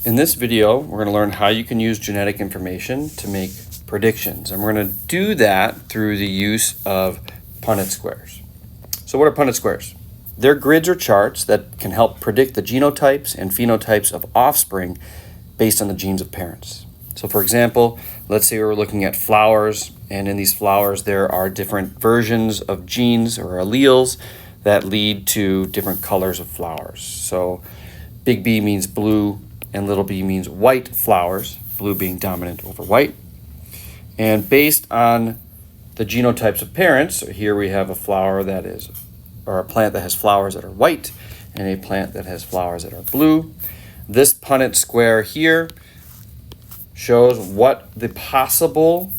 In this video, we're going to learn how you can use genetic information to make predictions. And we're going to do that through the use of Punnett squares. So what are Punnett squares? They're grids or charts that can help predict the genotypes and phenotypes of offspring based on the genes of parents. So for example, let's say we're looking at flowers, and in these flowers there are different versions of genes or alleles that lead to different colors of flowers. So big B means blue, and little b means white flowers, blue being dominant over white. And based on the genotypes of parents, so here we have a plant that has flowers that are white and a plant that has flowers that are blue. This Punnett square here shows what the possible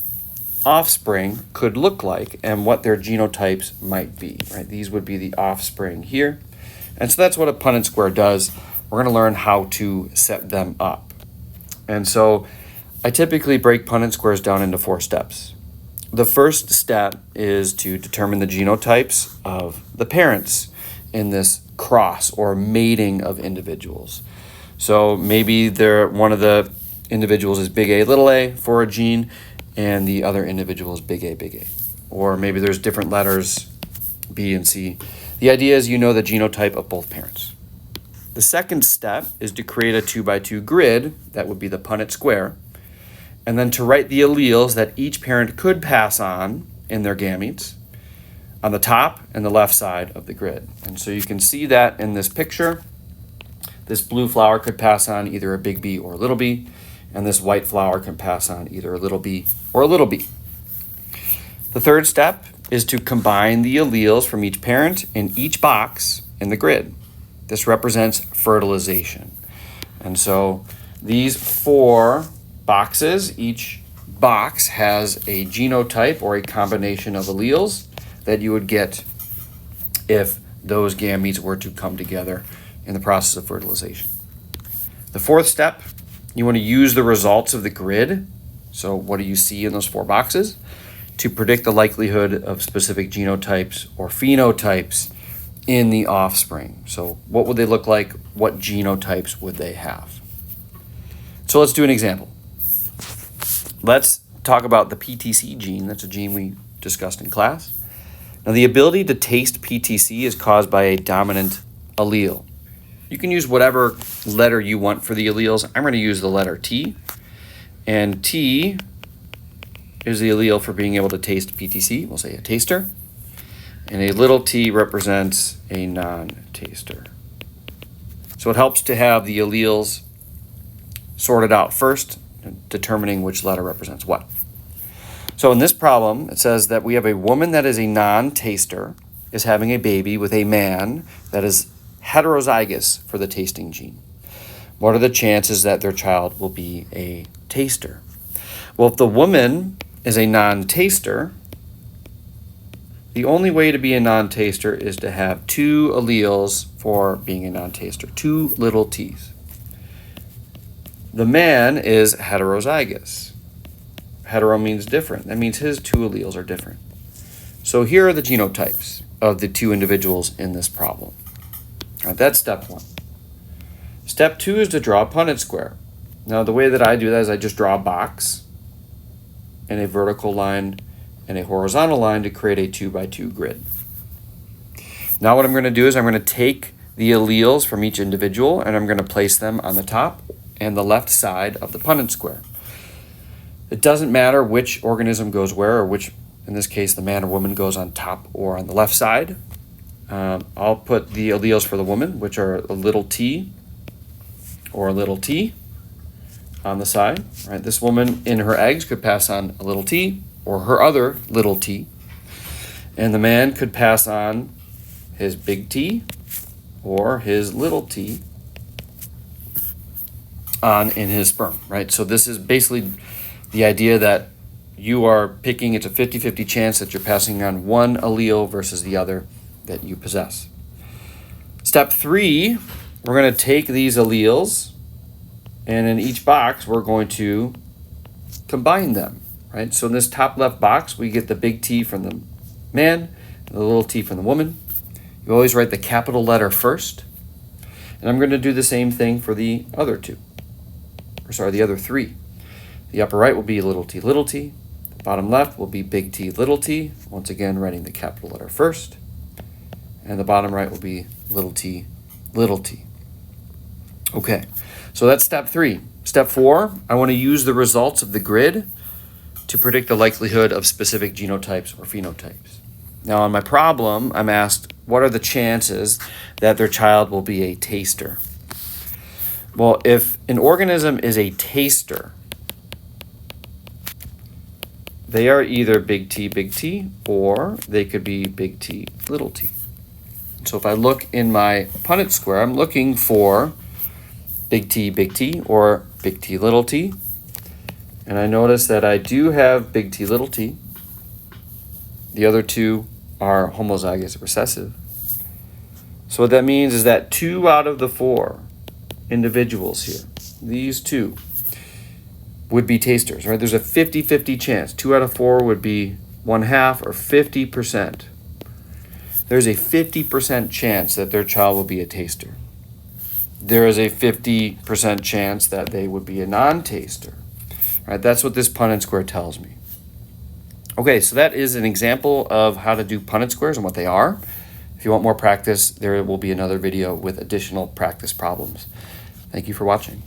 offspring could look like and what their genotypes might be, right? These would be the offspring here. And so that's what a Punnett square does. We're going to learn how to set them up. And so I typically break Punnett squares down into 4 steps. The first step is to determine the genotypes of the parents in this cross or mating of individuals. So maybe one of the individuals is big A, little a for a gene, and the other individual is big A, big A. Or maybe there's different letters, B and C. The idea is you know the genotype of both parents. The second step is to create a 2x2 grid, that would be the Punnett square, and then to write the alleles that each parent could pass on in their gametes on the top and the left side of the grid. And so you can see that in this picture. This blue flower could pass on either a big B or a little b, and this white flower can pass on either a little b or a little b. The third step is to combine the alleles from each parent in each box in the grid. This represents fertilization. And so these 4 boxes, each box has a genotype or a combination of alleles that you would get if those gametes were to come together in the process of fertilization. The fourth step, you want to use the results of the grid. So what do you see in those 4 boxes? To predict the likelihood of specific genotypes or phenotypes in the offspring. So what would they look like? What genotypes would they have? So let's do an example. Let's talk about the PTC gene. That's a gene we discussed in class. Now the ability to taste PTC is caused by a dominant allele. You can use whatever letter you want for the alleles. I'm going to use the letter T. And T is the allele for being able to taste PTC. We'll say a taster. And a little t represents a non-taster. So it helps to have the alleles sorted out first, determining which letter represents what. So in this problem, it says that we have a woman that is a non-taster is having a baby with a man that is heterozygous for the tasting gene. What are the chances that their child will be a taster? Well, if the woman is a non-taster, the only way to be a non-taster is to have 2 alleles for being a non-taster, 2 little t's. The man is heterozygous. Hetero means different. That means his 2 alleles are different. So here are the genotypes of the 2 individuals in this problem. All right, that's step 1. Step 2 is to draw a Punnett square. Now the way that I do that is I just draw a box and a vertical line and a horizontal line to create a 2x2 grid. Now what I'm going to do is I'm going to take the alleles from each individual and I'm going to place them on the top and the left side of the Punnett square. It doesn't matter which organism goes where, or which, in this case, the man or woman goes on top or on the left side. I'll put the alleles for the woman, which are a little t or a little t on the side. Right? This woman in her eggs could pass on a little t or her other little t. And the man could pass on his big T or his little t on in his sperm, right? So this is basically the idea that you are picking, it's a 50-50 chance that you're passing on one allele versus the other that you possess. Step 3, we're going to take these alleles and in each box we're going to combine them. Right? So in this top left box, we get the big T from the man and the little t from the woman. You always write the capital letter first. And I'm going to do the same thing for the other 2. the other three. The upper right will be little t, the bottom left will be big T, little t, once again writing the capital letter first, and the bottom right will be little t, little t. Okay, so that's step 3. Step 4, I want to use the results of the grid to predict the likelihood of specific genotypes or phenotypes. Now on my problem, I'm asked, what are the chances that their child will be a taster? Well, if an organism is a taster, they are either big T, or they could be big T, little t. So if I look in my Punnett square, I'm looking for big T, or big T, little t. And I notice that I do have big T, little t. The other two are homozygous recessive. So what that means is that 2 out of the 4 individuals here, these 2, would be tasters, right? There's a 50-50 chance. 2 out of 4 would be 1/2 or 50%. There's a 50% chance that their child will be a taster. There is a 50% chance that they would be a non-taster. Right? That's what this Punnett square tells me. Okay, so that is an example of how to do Punnett squares and what they are. If you want more practice, there will be another video with additional practice problems. Thank you for watching.